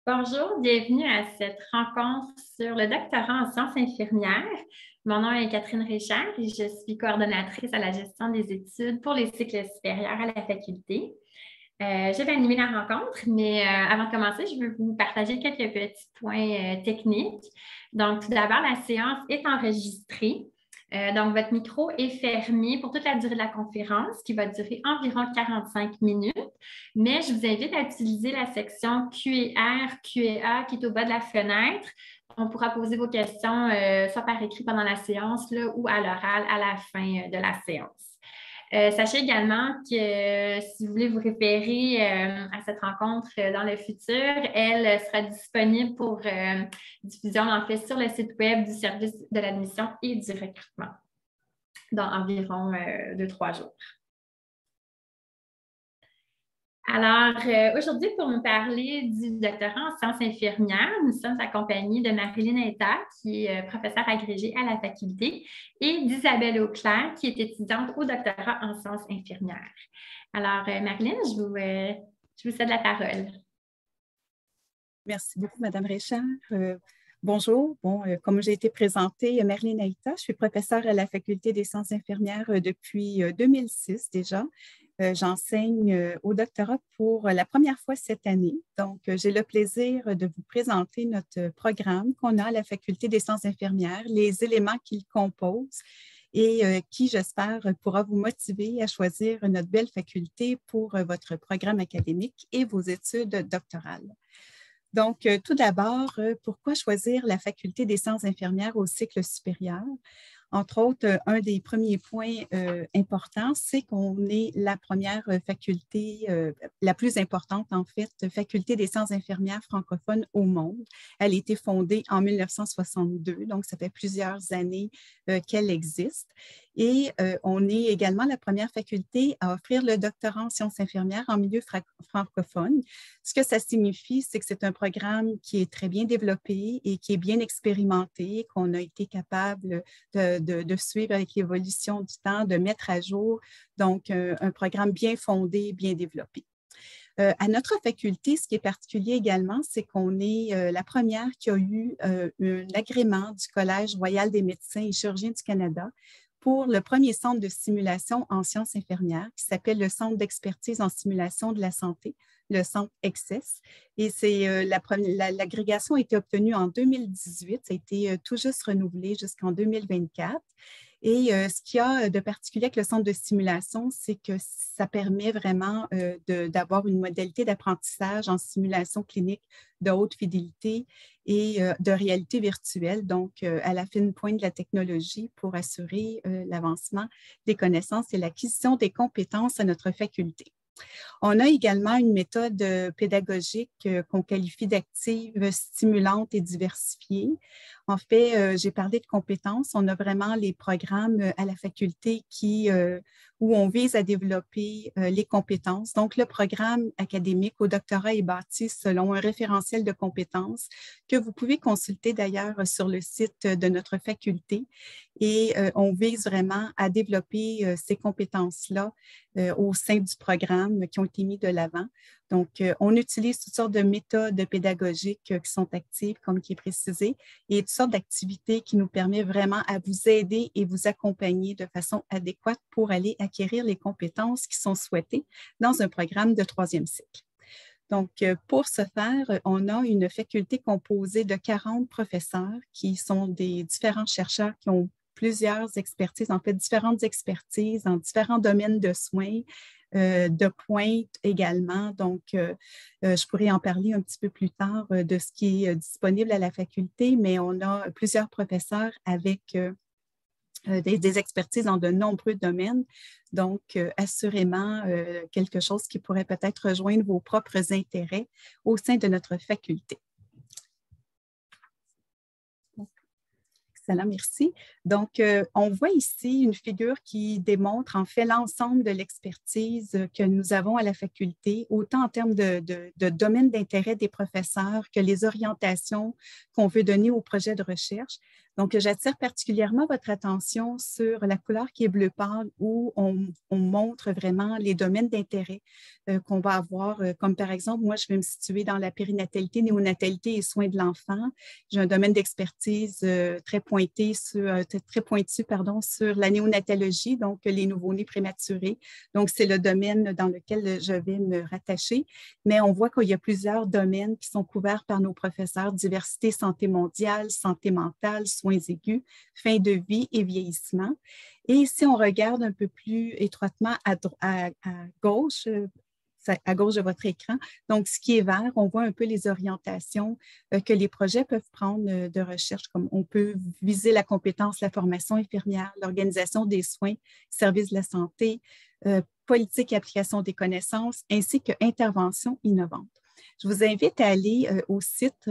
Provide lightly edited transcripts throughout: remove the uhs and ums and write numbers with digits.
Bonjour, bienvenue à cette rencontre sur le doctorat en sciences infirmières. Mon nom est Catherine Richard et je suis coordonnatrice à la gestion des études pour les cycles supérieurs à la faculté. Je vais animer la rencontre, mais avant de commencer, je veux vous partager quelques petits points techniques. Donc, tout d'abord, la séance est enregistrée. Donc, votre micro est fermé pour toute la durée de la conférence, qui va durer environ 45 minutes. Mais je vous invite à utiliser la section Q&R, Q&A qui est au bas de la fenêtre. On pourra poser vos questions soit par écrit pendant la séance là, ou à l'oral à la fin de la séance. Sachez également que si vous voulez vous référer à cette rencontre dans le futur, elle sera disponible pour diffusion en fait sur le site web du service de l'admission et du recrutement dans environ 2-3 jours. Alors, aujourd'hui, pour nous parler du doctorat en sciences infirmières, nous sommes accompagnés de Marilyn Hayta, qui est professeure agrégée à la faculté, et d'Isabelle Auclair, qui est étudiante au doctorat en sciences infirmières. Alors, Marilyn, je vous cède la parole. Merci beaucoup, Madame Richard. Bonjour. Comme j'ai été présentée, Marilyn Hayta, je suis professeure à la Faculté des sciences infirmières depuis 2006 déjà. J'enseigne au doctorat pour la première fois cette année. Donc, j'ai le plaisir de vous présenter notre programme qu'on a à la Faculté des sciences infirmières, les éléments qui le composent et qui, j'espère, pourra vous motiver à choisir notre belle faculté pour votre programme académique et vos études doctorales. Donc, tout d'abord, pourquoi choisir la Faculté des sciences infirmières au cycle supérieur? Entre autres, un des premiers points importants, c'est qu'on est la première faculté, la plus importante en fait, faculté des sciences infirmières francophones au monde. Elle a été fondée en 1962, donc ça fait plusieurs années qu'elle existe. Et on est également la première faculté à offrir le doctorat en sciences infirmières en milieu francophone. Ce que ça signifie, c'est que c'est un programme qui est très bien développé et qui est bien expérimenté, qu'on a été capable de suivre avec l'évolution du temps, de mettre à jour. Donc, un programme bien fondé, bien développé. À notre faculté, ce qui est particulier également, c'est qu'on est la première qui a eu un agrément du Collège royal des médecins et chirurgiens du Canada pour le premier centre de simulation en sciences infirmières qui s'appelle le Centre d'expertise en simulation de la santé, le Centre EXCESS. Et l'agrégation a été obtenue en 2018, ça a été tout juste renouvelé jusqu'en 2024. Et ce qu'il y a de particulier avec le centre de simulation, c'est que ça permet vraiment d'avoir une modalité d'apprentissage en simulation clinique de haute fidélité et de réalité virtuelle, donc à la fine pointe de la technologie pour assurer l'avancement des connaissances et l'acquisition des compétences à notre faculté. On a également une méthode pédagogique qu'on qualifie d'active, stimulante et diversifiée. En fait, j'ai parlé de compétences. On a vraiment les programmes à la faculté où on vise à développer les compétences. Donc, le programme académique au doctorat est bâti selon un référentiel de compétences que vous pouvez consulter d'ailleurs sur le site de notre faculté. Et on vise vraiment à développer ces compétences-là au sein du programme qui ont été mis de l'avant. Donc, on utilise toutes sortes de méthodes pédagogiques qui sont actives, comme qui est précisé, et toutes sortes d'activités qui nous permettent vraiment à vous aider et vous accompagner de façon adéquate pour aller acquérir les compétences qui sont souhaitées dans un programme de troisième cycle. Donc, pour ce faire, on a une faculté composée de 40 professeurs qui sont des différents chercheurs qui ont plusieurs expertises, en fait, différentes expertises dans différents domaines de soins, de pointe également. Donc, je pourrais en parler un petit peu plus tard de ce qui est disponible à la faculté, mais on a plusieurs professeurs avec des expertises dans de nombreux domaines. Donc, assurément, quelque chose qui pourrait peut-être rejoindre vos propres intérêts au sein de notre faculté. Excellent, merci. Donc, on voit ici une figure qui démontre en fait l'ensemble de l'expertise que nous avons à la faculté, autant en termes de domaine d'intérêt des professeurs que les orientations qu'on veut donner au projet de recherche. Donc, j'attire particulièrement votre attention sur la couleur qui est bleu pâle où on montre vraiment les domaines d'intérêt qu'on va avoir. Comme par exemple, moi, je vais me situer dans la périnatalité, néonatalité et soins de l'enfant. J'ai un domaine d'expertise très pointu sur la néonatologie, donc les nouveau-nés prématurés. Donc, c'est le domaine dans lequel je vais me rattacher. Mais on voit qu'il y a plusieurs domaines qui sont couverts par nos professeurs: diversité, santé mondiale, santé mentale, soins aigus, fin de vie et vieillissement. Et si on regarde un peu plus étroitement à gauche, à gauche de votre écran, donc ce qui est vert, on voit un peu les orientations que les projets peuvent prendre de recherche, comme on peut viser la compétence, la formation infirmière, l'organisation des soins, services de la santé, politique et application des connaissances, ainsi que intervention innovante. Je vous invite à aller au site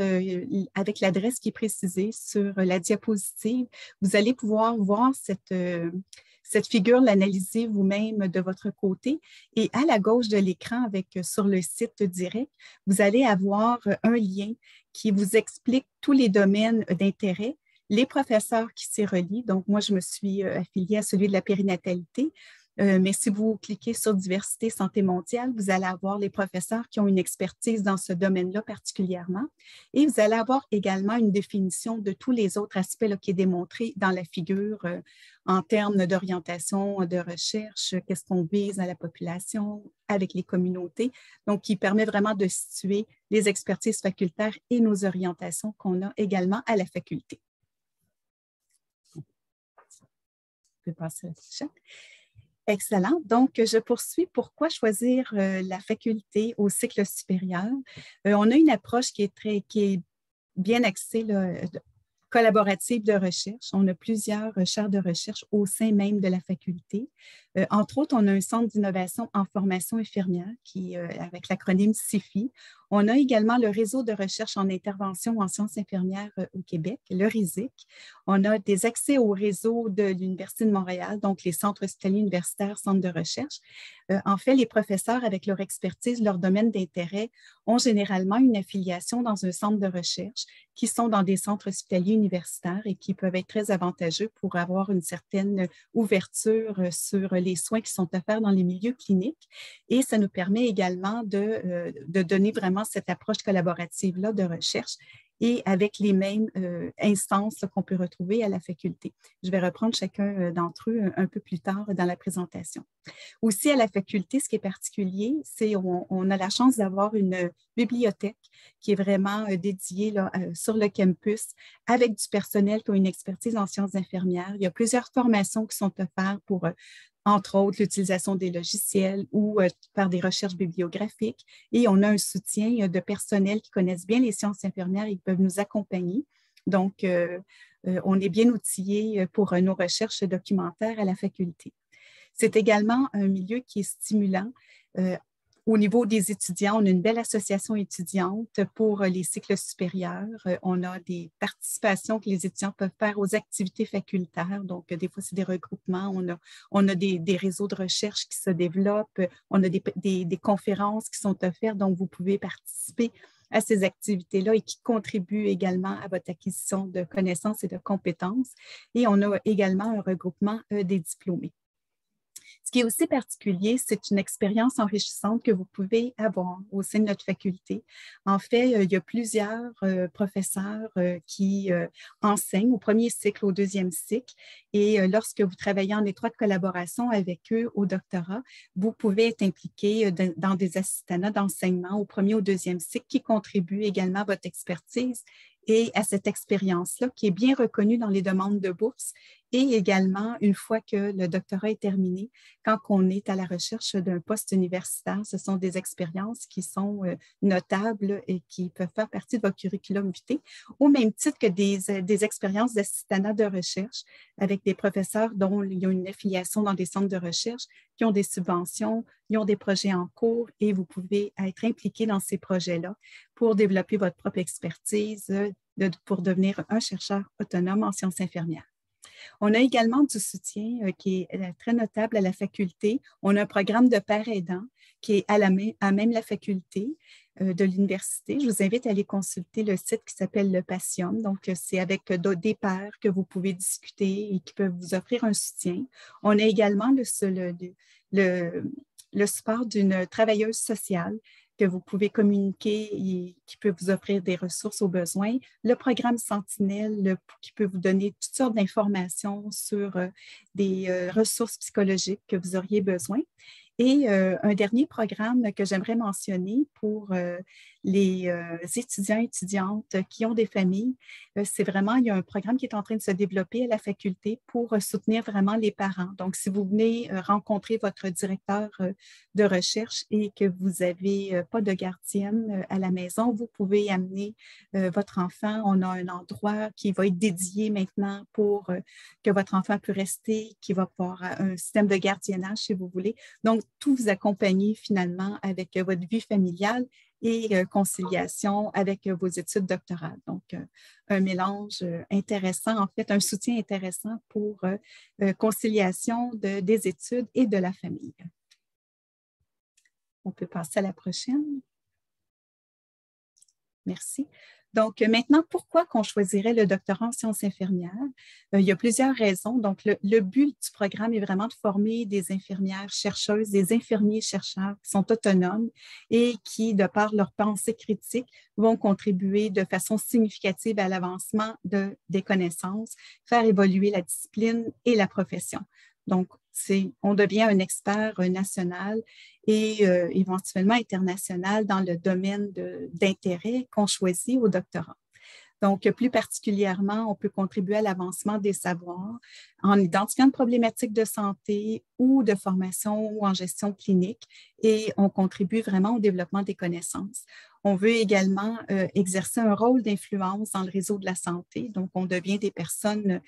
avec l'adresse qui est précisée sur la diapositive. Vous allez pouvoir voir cette figure, l'analyser vous-même de votre côté. Et à la gauche de l'écran, sur le site direct, vous allez avoir un lien qui vous explique tous les domaines d'intérêt, les professeurs qui s'y relient. Donc, moi, je me suis affiliée à celui de la périnatalité. Mais si vous cliquez sur diversité, santé mondiale, vous allez avoir les professeurs qui ont une expertise dans ce domaine-là particulièrement. Et vous allez avoir également une définition de tous les autres aspects là, qui est démontré dans la figure en termes d'orientation, de recherche, qu'est-ce qu'on vise à la population, avec les communautés. Donc, qui permet vraiment de situer les expertises facultaires et nos orientations qu'on a également à la faculté. Je peux passer à la prochaine. Excellent. Donc, je poursuis. Pourquoi choisir la faculté au cycle supérieur? On a une approche qui est bien axée, là, collaborative de recherche. On a plusieurs chaires de recherche au sein même de la faculté. Entre autres, on a un centre d'innovation en formation infirmière avec l'acronyme CIFI. On a également le réseau de recherche en intervention en sciences infirmières au Québec, le RISIC. On a des accès au réseau de l'Université de Montréal, donc les centres hospitaliers universitaires, centres de recherche. En fait, les professeurs, avec leur expertise, leur domaine d'intérêt, ont généralement une affiliation dans un centre de recherche qui sont dans des centres hospitaliers universitaires et qui peuvent être très avantageux pour avoir une certaine ouverture sur les soins qui sont offerts dans les milieux cliniques. Et ça nous permet également de donner vraiment cette approche collaborative-là de recherche et avec les mêmes instances qu'on peut retrouver à la faculté. Je vais reprendre chacun d'entre eux un peu plus tard dans la présentation. Aussi, à la faculté, ce qui est particulier, c'est qu'on a la chance d'avoir une bibliothèque qui est vraiment dédiée là, sur le campus avec du personnel qui a une expertise en sciences infirmières. Il y a plusieurs formations qui sont offertes pour entre autres l'utilisation des logiciels ou faire des recherches bibliographiques. Et on a un soutien de personnel qui connaissent bien les sciences infirmières et qui peuvent nous accompagner. Donc, on est bien outillé pour nos recherches documentaires à la faculté. C'est également un milieu qui est stimulant. Au niveau des étudiants, on a une belle association étudiante pour les cycles supérieurs. On a des participations que les étudiants peuvent faire aux activités facultaires. Donc, des fois, c'est des regroupements. On a des réseaux de recherche qui se développent. On a des conférences qui sont offertes. Donc, vous pouvez participer à ces activités-là et qui contribuent également à votre acquisition de connaissances et de compétences. Et on a également un regroupement des diplômés. Ce qui est aussi particulier, c'est une expérience enrichissante que vous pouvez avoir au sein de notre faculté. En fait, il y a plusieurs professeurs qui enseignent au premier cycle, au deuxième cycle. Et lorsque vous travaillez en étroite collaboration avec eux au doctorat, vous pouvez être impliqué dans des assistanats d'enseignement au premier ou deuxième cycle qui contribuent également à votre expertise et à cette expérience-là qui est bien reconnue dans les demandes de bourse et également une fois que le doctorat est terminé, quand on est à la recherche d'un poste universitaire, ce sont des expériences qui sont notables et qui peuvent faire partie de votre curriculum vitae, au même titre que des expériences d'assistanat de recherche avec des professeurs dont il y a une affiliation dans des centres de recherche, qui ont des subventions, ils ont des projets en cours et vous pouvez être impliqué dans ces projets-là pour développer votre propre expertise, pour devenir un chercheur autonome en sciences infirmières. On a également du soutien qui est très notable à la faculté. On a un programme de pairs aidants qui est à même la faculté. de l'université. Je vous invite à aller consulter le site qui s'appelle le Patium. Donc, c'est avec des pairs que vous pouvez discuter et qui peuvent vous offrir un soutien. On a également le support d'une travailleuse sociale que vous pouvez communiquer et qui peut vous offrir des ressources aux besoins. Le programme Sentinelle qui peut vous donner toutes sortes d'informations sur des ressources psychologiques que vous auriez besoin. Et un dernier programme que j'aimerais mentionner pour les étudiants et étudiantes qui ont des familles, c'est vraiment, il y a un programme qui est en train de se développer à la faculté pour soutenir vraiment les parents. Donc, si vous venez rencontrer votre directeur de recherche et que vous n'avez pas de gardienne à la maison, vous pouvez amener votre enfant. On a un endroit qui va être dédié maintenant pour que votre enfant puisse rester, qui va avoir un système de gardiennage si vous voulez. Donc, tout vous accompagner finalement avec votre vie familiale et conciliation avec vos études doctorales. Donc, un mélange intéressant, en fait, un soutien intéressant pour conciliation des études et de la famille. On peut passer à la prochaine. Merci. Donc, maintenant, pourquoi qu'on choisirait le doctorat en sciences infirmières? Il y a plusieurs raisons. Donc, le but du programme est vraiment de former des infirmières chercheuses, des infirmiers chercheurs qui sont autonomes et qui, de par leur pensée critique, vont contribuer de façon significative à l'avancement des connaissances, faire évoluer la discipline et la profession. Donc, on devient un expert national et éventuellement international dans le domaine d'intérêt qu'on choisit au doctorat. Donc, plus particulièrement, on peut contribuer à l'avancement des savoirs en identifiant de problématiques de santé ou de formation ou en gestion clinique et on contribue vraiment au développement des connaissances. On veut également exercer un rôle d'influence dans le réseau de la santé. Donc, on devient des personnes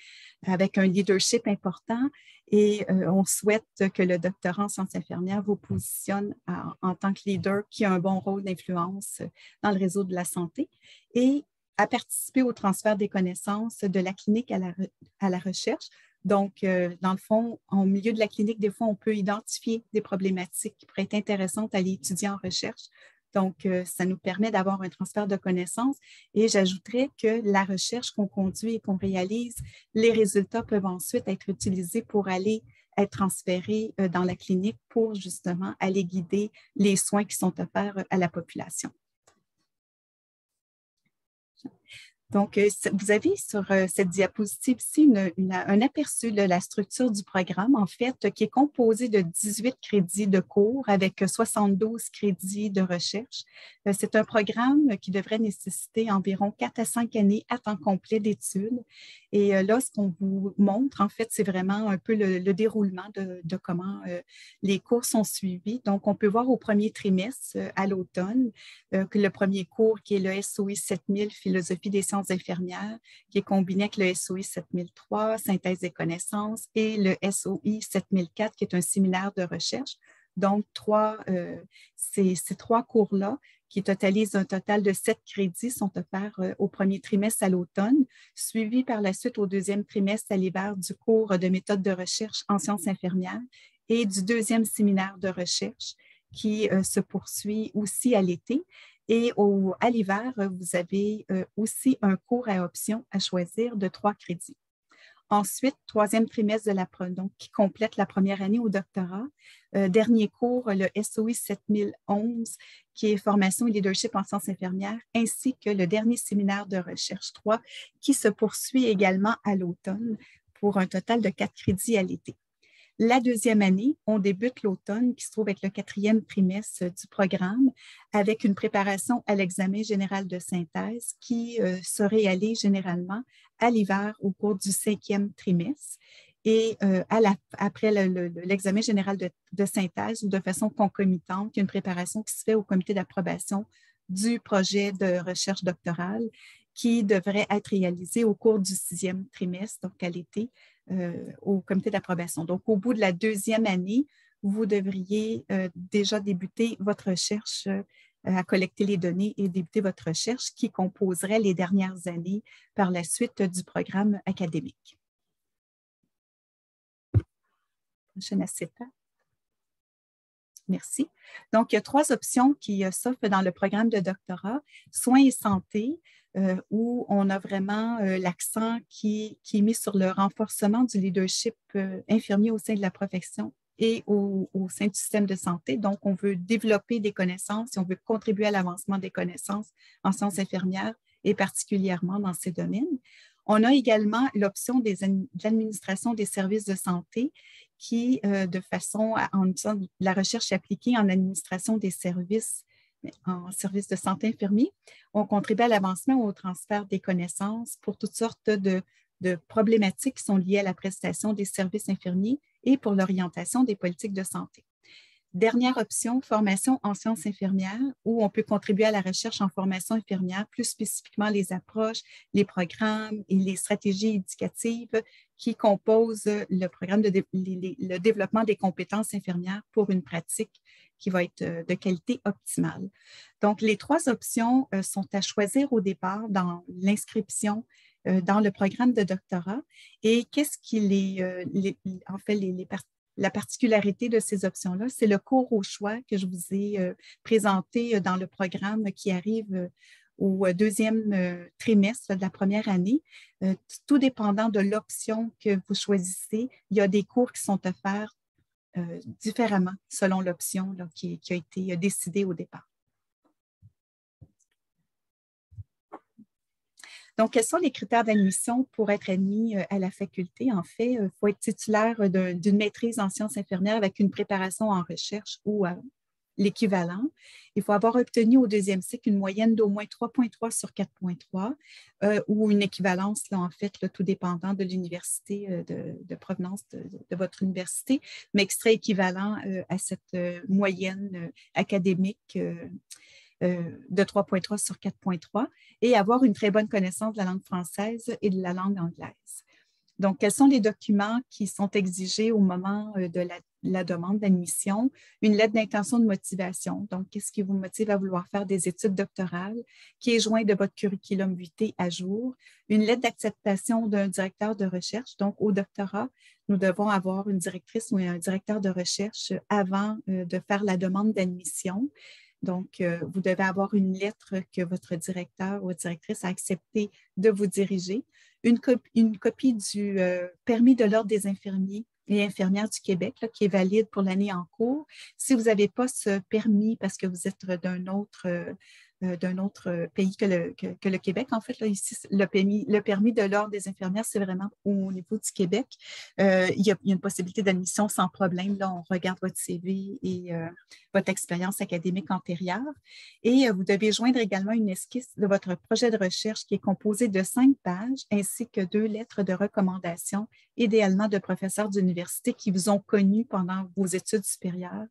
avec un leadership important et on souhaite que le doctorat en sciences infirmières vous positionne en tant que leader qui a un bon rôle d'influence dans le réseau de la santé et à participer au transfert des connaissances de la clinique à la recherche. Donc, dans le fond, au milieu de la clinique, des fois, on peut identifier des problématiques qui pourraient être intéressantes à l'étudiant en recherche. Donc, ça nous permet d'avoir un transfert de connaissances. Et j'ajouterais que la recherche qu'on conduit et qu'on réalise, les résultats peuvent ensuite être utilisés pour aller être transférés dans la clinique pour justement aller guider les soins qui sont offerts à la population. Donc, vous avez sur cette diapositive ici un aperçu de la structure du programme, en fait, qui est composé de 18 crédits de cours avec 72 crédits de recherche. C'est un programme qui devrait nécessiter environ 4 à 5 années à temps complet d'études. Et là, ce qu'on vous montre, en fait, c'est vraiment un peu le déroulement de comment les cours sont suivis. Donc, on peut voir au premier trimestre, à l'automne, que le premier cours qui est le SOI 7000, Philosophie des sciences infirmières, qui est combiné avec le SOI 7003, Synthèse des connaissances, et le SOI 7004, qui est un séminaire de recherche. Donc, ces 3 cours-là, qui totalisent un total de 7 crédits, sont offerts au premier trimestre à l'automne, suivis par la suite au deuxième trimestre à l'hiver du cours de méthode de recherche en sciences infirmières et du deuxième séminaire de recherche qui se poursuit aussi à l'été. Et à l'hiver, vous avez aussi un cours à option à choisir de 3 crédits. Ensuite, troisième trimestre donc, qui complète la première année au doctorat. Dernier cours, le SOI 7011, qui est formation et leadership en sciences infirmières, ainsi que le dernier séminaire de recherche 3, qui se poursuit également à l'automne pour un total de 4 crédits à l'été. La deuxième année, on débute l'automne, qui se trouve être le 4e trimestre du programme, avec une préparation à l'examen général de synthèse qui se réalise généralement à l'hiver au cours du 5e trimestre. Et après l'examen général de synthèse ou de façon concomitante, il y a une préparation qui se fait au comité d'approbation du projet de recherche doctorale qui devrait être réalisé au cours du 6e trimestre, donc à l'été, au comité d'approbation. Donc, au bout de la deuxième année, vous devriez déjà débuter votre recherche, à collecter les données et débuter votre recherche qui composerait les dernières années par la suite du programme académique. Prochaine acétate. Merci. Donc, il y a 3 options qui s'offrent dans le programme de doctorat, soins et santé, où on a vraiment l'accent qui est mis sur le renforcement du leadership infirmier au sein de la profession et au sein du système de santé. Donc, on veut développer des connaissances et on veut contribuer à l'avancement des connaissances en sciences infirmières et particulièrement dans ces domaines. On a également l'option de l'administration des services de santé qui, de façon en utilisant de la recherche appliquée en administration des services, en services de santé infirmiers, on contribue à l'avancement ou au transfert des connaissances pour toutes sortes de problématiques qui sont liées à la prestation des services infirmiers et pour l'orientation des politiques de santé. Dernière option, formation en sciences infirmières, où on peut contribuer à la recherche en formation infirmière, plus spécifiquement les approches, les programmes et les stratégies éducatives qui composent le programme le développement des compétences infirmières pour une pratique qui va être de qualité optimale. Donc, les 3 options sont à choisir au départ dans l'inscription dans le programme de doctorat. Et qu'est-ce qui la particularité de ces options-là, c'est le cours au choix que je vous ai présenté dans le programme qui arrive au 2e trimestre de la première année. Tout dépendant de l'option que vous choisissez, il y a des cours qui sont offerts différemment selon l'option qui a été décidée au départ. Donc, quels sont les critères d'admission pour être admis à la faculté? En fait, il faut être titulaire d'une maîtrise en sciences infirmières avec une préparation en recherche ou l'équivalent. Il faut avoir obtenu au 2e cycle une moyenne d'au moins 3,3 sur 4,3 ou une équivalence, là, en fait, là, tout dépendant de l'université, de provenance de votre université, mais extrait équivalent à cette moyenne académique de 3,3 sur 4,3 et avoir une très bonne connaissance de la langue française et de la langue anglaise. Donc, quels sont les documents qui sont exigés au moment de la demande d'admission? Une lettre d'intention de motivation. Donc, qu'est-ce qui vous motive à vouloir faire des études doctorales, qui est joint de votre curriculum vitae à jour? Une lettre d'acceptation d'un directeur de recherche. Donc, au doctorat, nous devons avoir une directrice ou un directeur de recherche avant de faire la demande d'admission. Donc, vous devez avoir une lettre que votre directeur ou directrice a accepté de vous diriger, une copie du permis de l'Ordre des infirmiers et infirmières du Québec là, qui est valide pour l'année en cours. Si vous n'avez pas ce permis parce que vous êtes d'un autre pays que le Québec. En fait, là, ici, le permis de l'Ordre des infirmières, c'est vraiment au niveau du Québec. Il y a une possibilité d'admission sans problème. Là, on regarde votre CV et votre expérience académique antérieure. Et vous devez joindre également une esquisse de votre projet de recherche qui est composé de 5 pages ainsi que 2 lettres de recommandation, idéalement de professeurs d'université qui vous ont connu pendant vos études supérieures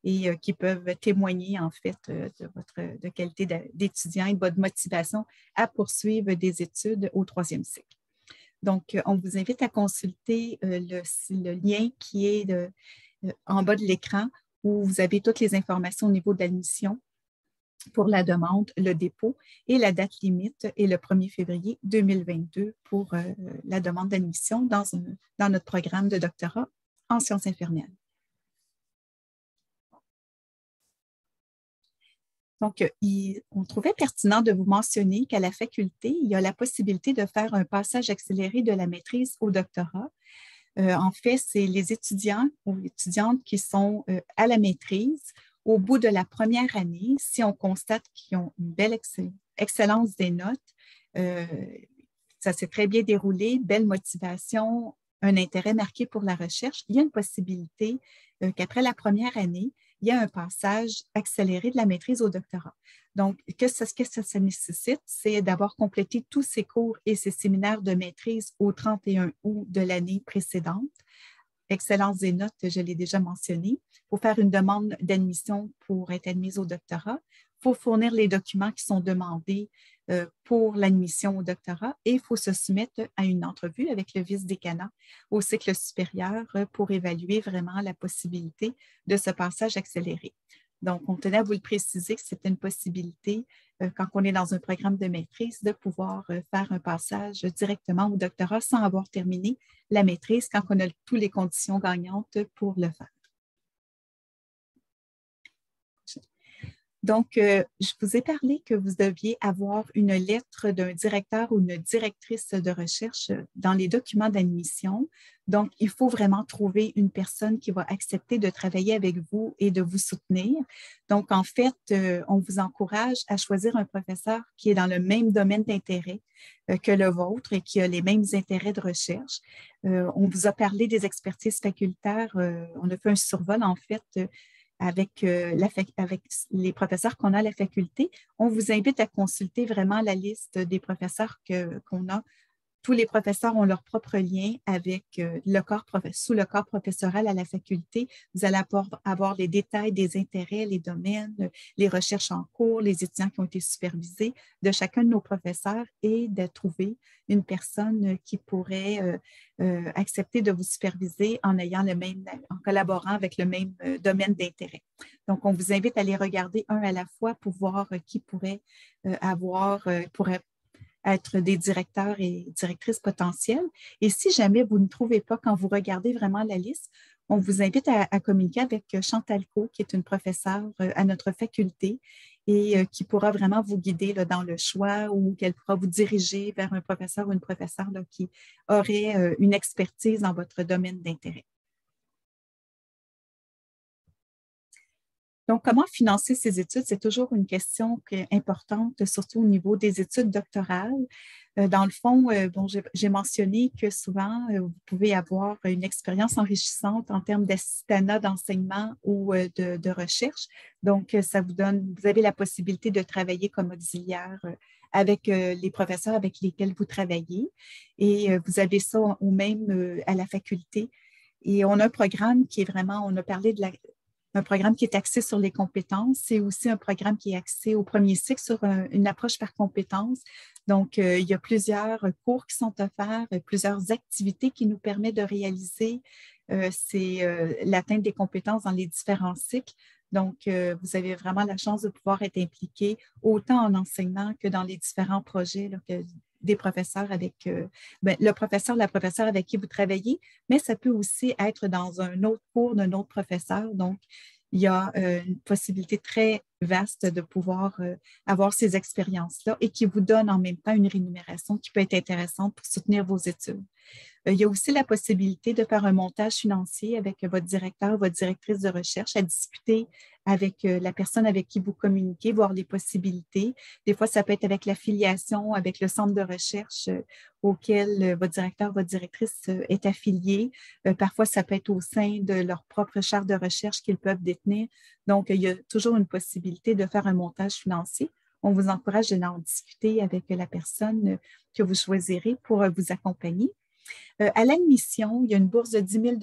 et qui peuvent témoigner en fait de votre qualité d'étudiant et de votre motivation à poursuivre des études au 3e cycle. Donc, on vous invite à consulter le lien qui est en bas de l'écran où vous avez toutes les informations au niveau de l'admission pour la demande, le dépôt et la date limite est le 1er février 2022 pour la demande d'admission dans notre programme de doctorat en sciences infirmières. Donc, on trouvait pertinent de vous mentionner qu'à la faculté, il y a la possibilité de faire un passage accéléré de la maîtrise au doctorat. En fait, c'est les étudiants ou étudiantes qui sont à la maîtrise. Au bout de la première année, si on constate qu'ils ont une belle excellence des notes, ça s'est très bien déroulé, belle motivation, un intérêt marqué pour la recherche, il y a une possibilité qu'après la première année, il y a un passage accéléré de la maîtrise au doctorat. Donc, qu'est-ce que ça nécessite? C'est d'avoir complété tous ces cours et ces séminaires de maîtrise au 31 août de l'année précédente. Excellence des notes, je l'ai déjà mentionné. Pour faire une demande d'admission pour être admise au doctorat, il faut fournir les documents qui sont demandés pour l'admission au doctorat et il faut se soumettre à une entrevue avec le vice-décanat au cycle supérieur pour évaluer vraiment la possibilité de ce passage accéléré. Donc, on tenait à vous le préciser que c'était une possibilité quand on est dans un programme de maîtrise de pouvoir faire un passage directement au doctorat sans avoir terminé la maîtrise quand on a toutes les conditions gagnantes pour le faire. Donc, je vous ai parlé que vous deviez avoir une lettre d'un directeur ou une directrice de recherche dans les documents d'admission. Donc, il faut vraiment trouver une personne qui va accepter de travailler avec vous et de vous soutenir. Donc, en fait, on vous encourage à choisir un professeur qui est dans le même domaine d'intérêt que le vôtre et qui a les mêmes intérêts de recherche. On vous a parlé des expertises facultaires. On a fait un survol, en fait, avec les professeurs qu'on a à la faculté. On vous invite à consulter vraiment la liste des professeurs qu'on a. Tous les professeurs ont leur propre lien avec sous le corps professoral à la faculté. Vous allez avoir les détails des intérêts, les domaines, les recherches en cours, les étudiants qui ont été supervisés de chacun de nos professeurs et de trouver une personne qui pourrait accepter de vous superviser en collaborant avec le même domaine d'intérêt. Donc, on vous invite à les regarder un à la fois pour voir qui pourrait pourrait être des directeurs et directrices potentielles. Et si jamais vous ne trouvez pas, quand vous regardez vraiment la liste, on vous invite à communiquer avec Chantal Co, qui est une professeure à notre faculté et qui pourra vraiment vous guider là, dans le choix ou qu'elle pourra vous diriger vers un professeur ou une professeure là, qui aurait une expertise dans votre domaine d'intérêt. Donc, comment financer ces études? C'est toujours une question importante, surtout au niveau des études doctorales. Dans le fond, j'ai mentionné que souvent, vous pouvez avoir une expérience enrichissante en termes d'assistanat d'enseignement ou de recherche. Donc, vous avez la possibilité de travailler comme auxiliaire avec les professeurs avec lesquels vous travaillez. Et vous avez ça à la faculté. Et on a un programme qui est vraiment, on a parlé de un programme qui est axé sur les compétences. C'est aussi un programme qui est axé au premier cycle sur une approche par compétences. Donc, il y a plusieurs cours qui sont offerts, plusieurs activités qui nous permettent de réaliser l'atteinte des compétences dans les différents cycles. Donc, vous avez vraiment la chance de pouvoir être impliqué autant en enseignement que dans les différents projets là, des professeurs avec le professeur, la professeure avec qui vous travaillez, mais ça peut aussi être dans un autre cours d'un autre professeur. Donc, il y a une possibilité très vaste de pouvoir avoir ces expériences-là et qui vous donne en même temps une rémunération qui peut être intéressante pour soutenir vos études. Il y a aussi la possibilité de faire un montage financier avec votre directeur, votre directrice de recherche, à discuter avec la personne avec qui vous communiquez, voir les possibilités. Des fois, ça peut être avec l'affiliation, avec le centre de recherche auquel votre directeur, votre directrice est affilié. Parfois, ça peut être au sein de leur propre charte de recherche qu'ils peuvent détenir. Donc, il y a toujours une possibilité de faire un montage financier. On vous encourage de en discuter avec la personne que vous choisirez pour vous accompagner. À l'admission, il y a une bourse de 10 000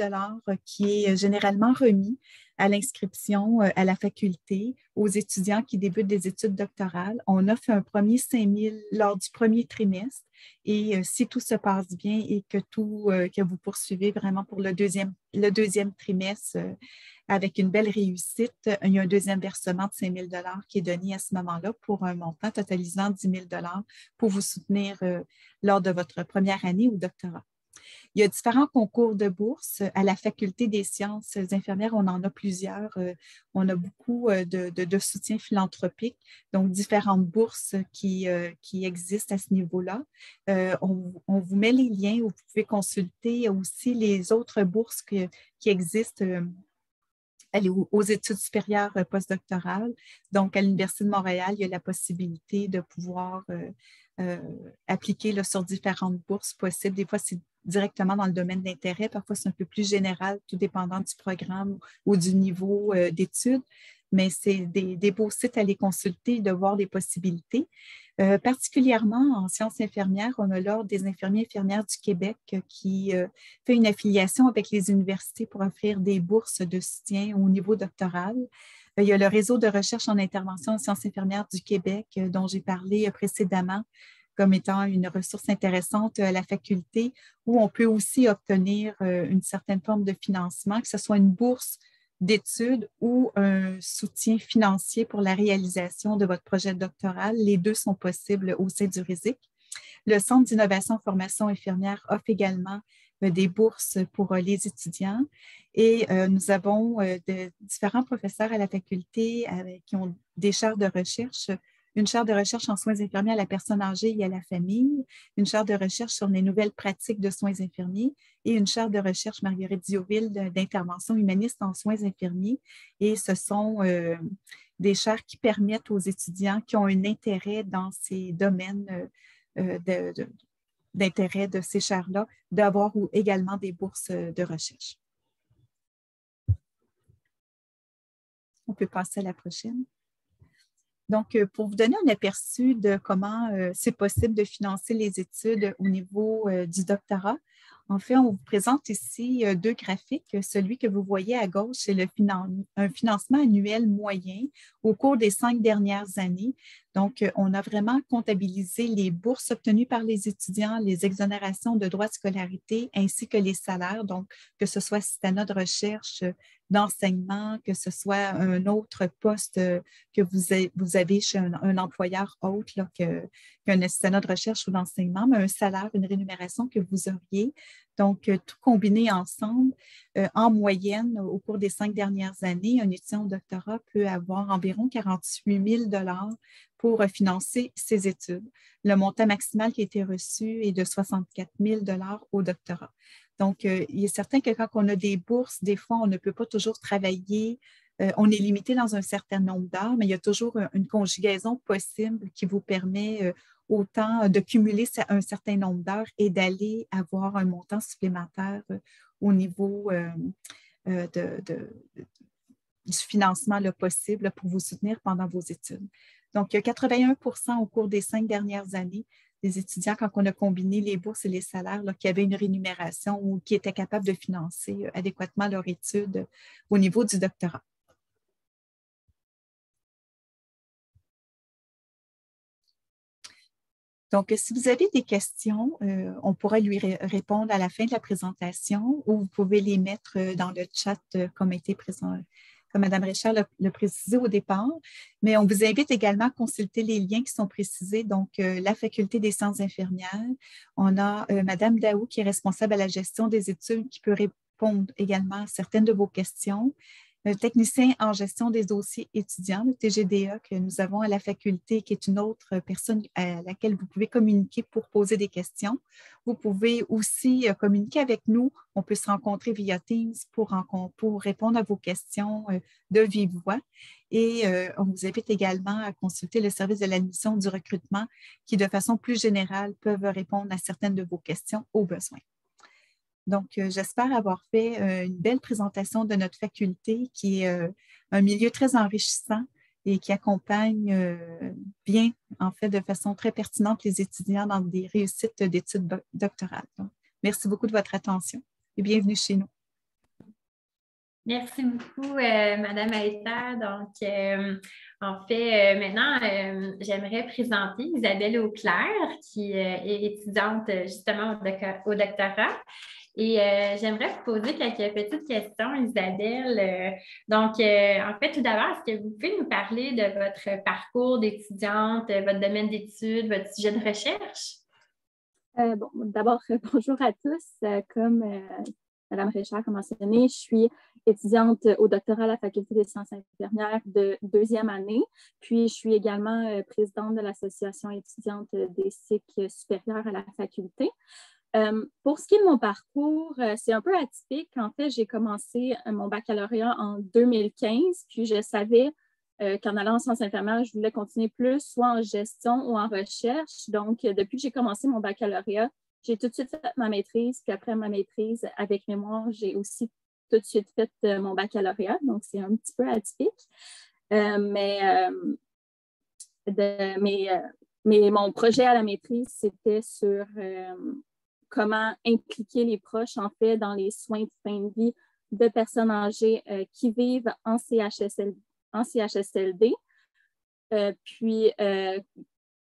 qui est généralement remise à l'inscription à la faculté aux étudiants qui débutent des études doctorales. On offre un premier 5 000 lors du premier trimestre et si tout se passe bien et que vous poursuivez vraiment pour le deuxième trimestre avec une belle réussite, il y a un deuxième versement de 5 000 qui est donné à ce moment-là pour un montant totalisant 10 000 pour vous soutenir lors de votre première année au doctorat. Il y a différents concours de bourses. À la Faculté des sciences infirmières, on en a plusieurs. On a beaucoup de soutien philanthropique, donc différentes bourses qui existent à ce niveau-là. On vous met les liens où vous pouvez consulter aussi les autres bourses qui existent aux études supérieures postdoctorales. Donc, à l'Université de Montréal, il y a la possibilité de pouvoir appliquer là, sur différentes bourses possibles. Des fois, c'est directement dans le domaine d'intérêt. Parfois, c'est un peu plus général, tout dépendant du programme ou du niveau d'études. Mais c'est des beaux sites à les consulter et de voir les possibilités. Particulièrement en sciences infirmières, on a l'Ordre des infirmiers et infirmières du Québec qui fait une affiliation avec les universités pour offrir des bourses de soutien au niveau doctoral. Il y a le réseau de recherche en intervention en sciences infirmières du Québec dont j'ai parlé précédemment comme étant une ressource intéressante à la faculté où on peut aussi obtenir une certaine forme de financement, que ce soit une bourse d'études ou un soutien financier pour la réalisation de votre projet doctoral. Les deux sont possibles au sein du RISIC. Le Centre d'innovation et formation infirmière offre également des bourses pour les étudiants. Et nous avons de différents professeurs à la faculté qui ont des chaires de recherche, une chaire de recherche en soins infirmiers à la personne âgée et à la famille, une chaire de recherche sur les nouvelles pratiques de soins infirmiers et une chaire de recherche Marguerite Dioville d'intervention humaniste en soins infirmiers. Et ce sont des chaires qui permettent aux étudiants qui ont un intérêt dans ces domaines d'intérêt de ces chaires-là d'avoir également des bourses de recherche. On peut passer à la prochaine. Donc, pour vous donner un aperçu de comment c'est possible de financer les études au niveau du doctorat, en fait, on vous présente ici deux graphiques. Celui que vous voyez à gauche, c'est un financement annuel moyen au cours des 5 dernières années. Donc, on a vraiment comptabilisé les bourses obtenues par les étudiants, les exonérations de droits de scolarité ainsi que les salaires, donc que ce soit assistanat de recherche, d'enseignement, que ce soit un autre poste que vous avez chez un employeur autre qu'un assistanat de recherche ou d'enseignement, mais un salaire, une rémunération que vous auriez. Donc, tout combiné ensemble, en moyenne, au cours des 5 dernières années, un étudiant au doctorat peut avoir environ 48 000 $ pour financer ses études. Le montant maximal qui a été reçu est de 64 000 $ au doctorat. Donc, il est certain que quand on a des bourses, des fois, on ne peut pas toujours travailler. On est limité dans un certain nombre d'heures, mais il y a toujours une conjugaison possible qui vous permet autant de cumuler un certain nombre d'heures et d'aller avoir un montant supplémentaire au niveau du financement possible pour vous soutenir pendant vos études. Donc, 81 % au cours des 5 dernières années des étudiants, quand on a combiné les bourses et les salaires, qui avaient une rémunération ou qui étaient capables de financer adéquatement leur étude au niveau du doctorat. Donc, si vous avez des questions, on pourra lui répondre à la fin de la présentation ou vous pouvez les mettre dans le chat comme a été présent, comme Mme Richard l'a précisé au départ. Mais on vous invite également à consulter les liens qui sont précisés. Donc, la Faculté des sciences infirmières. On a Mme Daou qui est responsable à la gestion des études qui peut répondre également à certaines de vos questions. Le technicien en gestion des dossiers étudiants, le TGDA, que nous avons à la faculté, qui est une autre personne à laquelle vous pouvez communiquer pour poser des questions. Vous pouvez aussi communiquer avec nous. On peut se rencontrer via Teams pour répondre à vos questions de vive voix. Et on vous invite également à consulter le service de l'admission du recrutement qui, de façon plus générale, peuvent répondre à certaines de vos questions au besoin. Donc, j'espère avoir fait une belle présentation de notre faculté qui est un milieu très enrichissant et qui accompagne bien, en fait, de façon très pertinente les étudiants dans des réussites d'études doctorales. Donc, merci beaucoup de votre attention et bienvenue chez nous. Merci beaucoup, Madame Aïta. Donc, en fait, maintenant, j'aimerais présenter Isabelle Auclair, qui est étudiante justement au doctorat. Et j'aimerais vous poser quelques petites questions, Isabelle. Donc, en fait, tout d'abord, est-ce que vous pouvez nous parler de votre parcours d'étudiante, votre domaine d'études, votre sujet de recherche? Bon, d'abord, bonjour à tous. Comme Mme Richard a mentionné, je suis étudiante au doctorat à la Faculté des sciences infirmières de 2e année. Puis, je suis également présidente de l'Association étudiante des cycles supérieurs à la faculté. Pour ce qui est de mon parcours, c'est un peu atypique. En fait, j'ai commencé mon baccalauréat en 2015, puis je savais qu'en allant en sciences infirmières, je voulais continuer plus, soit en gestion ou en recherche. Donc, depuis que j'ai commencé mon baccalauréat, j'ai tout de suite fait ma maîtrise, puis après ma maîtrise avec mémoire, j'ai aussi tout de suite fait mon baccalauréat. Donc, c'est un petit peu atypique. Mais mon projet à la maîtrise, c'était sur comment impliquer les proches, en fait, dans les soins de fin de vie de personnes âgées qui vivent en CHSLD.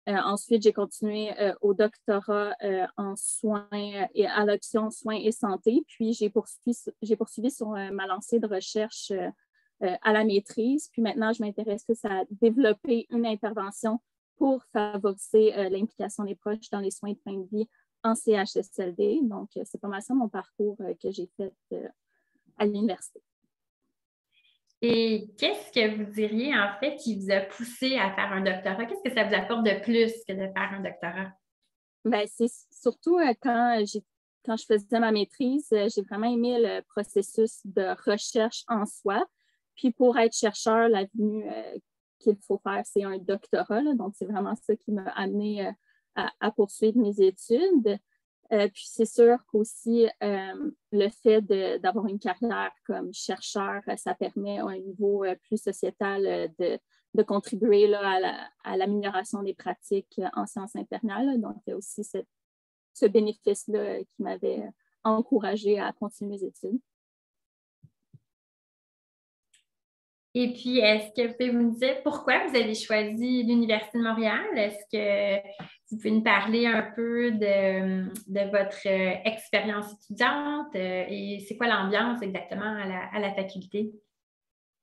Ensuite, j'ai continué au doctorat en soins et à l'option soins et santé. Puis, j'ai poursuivi sur ma lancée de recherche à la maîtrise. Puis maintenant, je m'intéresse plus à développer une intervention pour favoriser l'implication des proches dans les soins de fin de vie en CHSLD. Donc, c'est pas mal ça mon parcours que j'ai fait à l'université. Et qu'est-ce que vous diriez, en fait, qui vous a poussé à faire un doctorat? Qu'est-ce que ça vous apporte de plus que de faire un doctorat? Bien, c'est surtout quand je faisais ma maîtrise, j'ai vraiment aimé le processus de recherche en soi. Puis pour être chercheur, l'avenue qu'il faut faire, c'est un doctorat. Là. Donc, c'est vraiment ça qui m'a amené à poursuivre mes études. Puis c'est sûr qu'aussi, le fait d'avoir une carrière comme chercheur, ça permet à un niveau plus sociétal de contribuer là, à l'amélioration des pratiques en sciences infirmières. Là. Donc, il y a aussi ce bénéfice-là qui m'avait encouragée à continuer mes études. Et puis, est-ce que vous pouvez nous dire pourquoi vous avez choisi l'Université de Montréal? Est-ce que vous pouvez nous parler un peu de votre expérience étudiante et c'est quoi l'ambiance exactement à la faculté?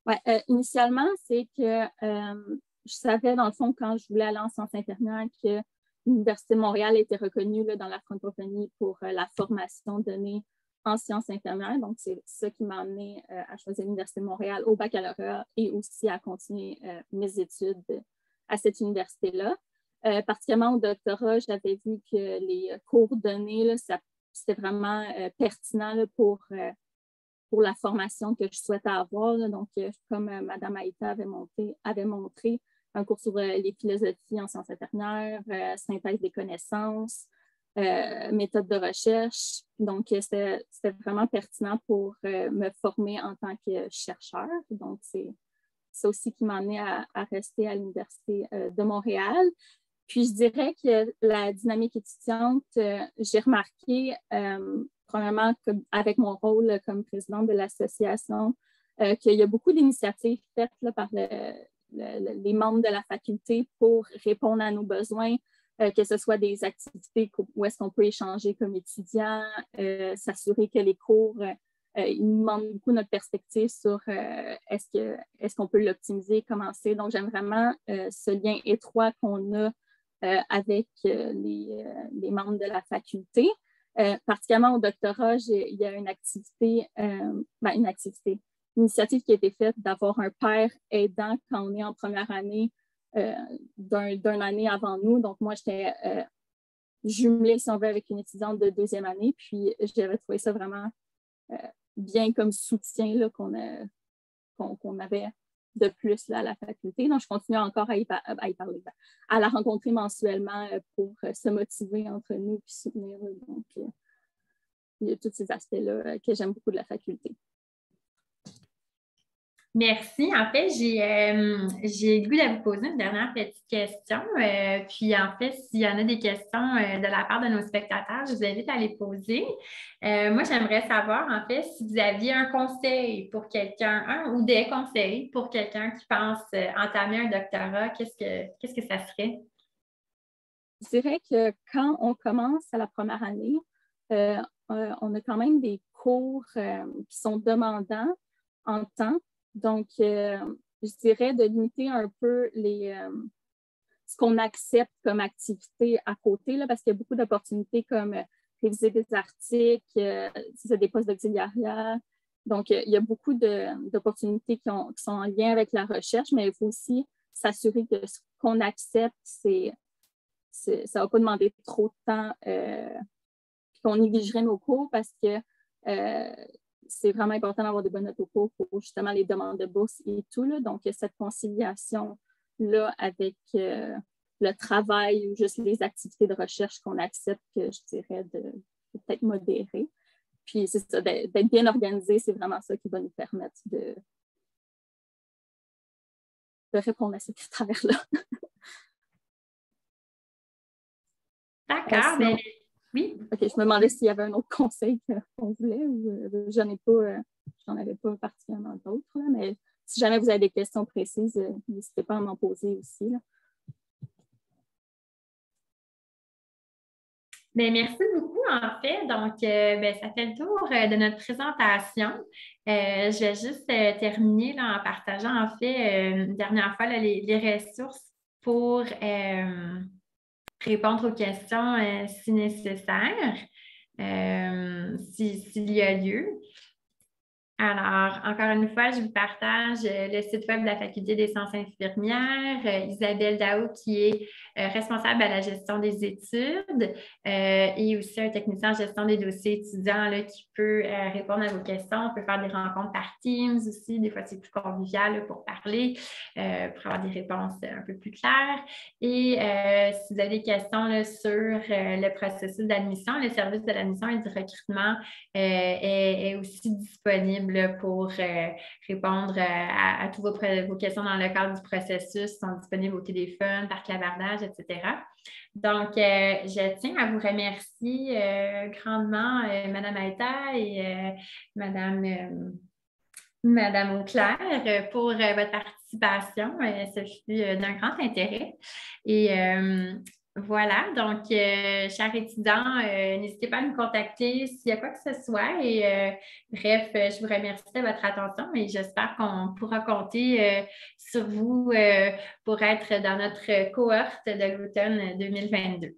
Ouais, initialement, c'est que je savais, dans le fond, quand je voulais aller en sciences infirmières, que l'Université de Montréal était reconnue là, dans la francophonie pour la formation donnée en sciences infirmières. Donc, c'est ça qui m'a amené à choisir l'Université de Montréal au baccalauréat et aussi à continuer mes études à cette université-là. Particulièrement au doctorat, j'avais vu que les cours donnés, là, c'était vraiment pertinent là, pour la formation que je souhaitais avoir. Là. Donc, comme Mme Aïta avait montré, un cours sur les philosophies en sciences infirmières, synthèse des connaissances, méthode de recherche. Donc, c'était vraiment pertinent pour me former en tant que chercheur. Donc, c'est ça aussi qui m'a amené à rester à l'Université de Montréal. Puis, je dirais que la dynamique étudiante, j'ai remarqué, premièrement, avec mon rôle comme présidente de l'association, qu'il y a beaucoup d'initiatives faites là, par les membres de la faculté pour répondre à nos besoins, que ce soit des activités où est-ce qu'on peut échanger comme étudiants, s'assurer que les cours, ils nous demandent beaucoup notre perspective sur est-ce qu'on peut l'optimiser, commencer. Donc, j'aime vraiment ce lien étroit qu'on a avec les membres de la faculté. Particulièrement au doctorat, il y a une initiative qui a été faite d'avoir un père aidant quand on est en première année d'une année avant nous. Donc, moi, j'étais jumelée, si on veut, avec une étudiante de deuxième année. Puis, j'avais trouvé ça vraiment bien comme soutien là, qu'on avait de plus là, à la faculté. Donc, je continue encore à y parler, à la rencontrer mensuellement pour se motiver entre nous et soutenir. Donc, il y a tous ces aspects-là que j'aime beaucoup de la faculté. Merci. En fait, j'ai le goût de vous poser une dernière petite question. Puis, en fait, s'il y en a des questions de la part de nos spectateurs, je vous invite à les poser. Moi, j'aimerais savoir, en fait, si vous aviez un conseil pour quelqu'un, ou des conseils pour quelqu'un qui pense entamer un doctorat, qu'est-ce que ça serait? Je dirais que quand on commence à la première année, on a quand même des cours qui sont demandants en temps. Donc, je dirais de limiter un peu ce qu'on accepte comme activité à côté, là, parce qu'il y a beaucoup d'opportunités comme réviser des articles, des postes d'auxiliariat. Donc, il y a beaucoup d'opportunités qui sont en lien avec la recherche, mais il faut aussi s'assurer que ce qu'on accepte, ça ne va pas demander trop de temps qu'on négligerait nos cours parce que c'est vraiment important d'avoir des bonnes notes au cours pour justement les demandes de bourse et tout. Là. Donc, cette conciliation-là avec le travail ou juste les activités de recherche qu'on accepte, que je dirais de peut-être modérer. Puis, c'est ça, d'être bien organisé, c'est vraiment ça qui va nous permettre de répondre à ces travers-là. D'accord. Sinon, oui. OK, je me demandais s'il y avait un autre conseil qu'on voulait ou j'en avais pas particulièrement d'autres, mais si jamais vous avez des questions précises, n'hésitez pas à m'en poser aussi. Là. Bien, merci beaucoup, en fait. Donc, ça fait le tour de notre présentation. Je vais juste terminer là, en partageant, en fait, une dernière fois là, les ressources pour répondre aux questions si nécessaire, s'il y a lieu. Alors, encore une fois, je vous partage le site web de la Faculté des sciences infirmières, Isabelle Daou, qui est responsable à la gestion des études et aussi un technicien en gestion des dossiers étudiants là, qui peut répondre à vos questions. On peut faire des rencontres par Teams aussi. Des fois, c'est plus convivial là, pour parler, pour avoir des réponses un peu plus claires. Et si vous avez des questions là, sur le processus d'admission, le service de l'admission et du recrutement est aussi disponible pour répondre à toutes vos questions dans le cadre du processus. Ils sont disponibles au téléphone, par clavardage, etc. Donc, je tiens à vous remercier grandement, Mme Aïta et Madame Auclair, pour votre participation. Ce fut d'un grand intérêt. Et voilà, donc, chers étudiants, n'hésitez pas à nous contacter s'il y a quoi que ce soit. Et bref, je vous remercie de votre attention et j'espère qu'on pourra compter sur vous pour être dans notre cohorte de l'automne 2022.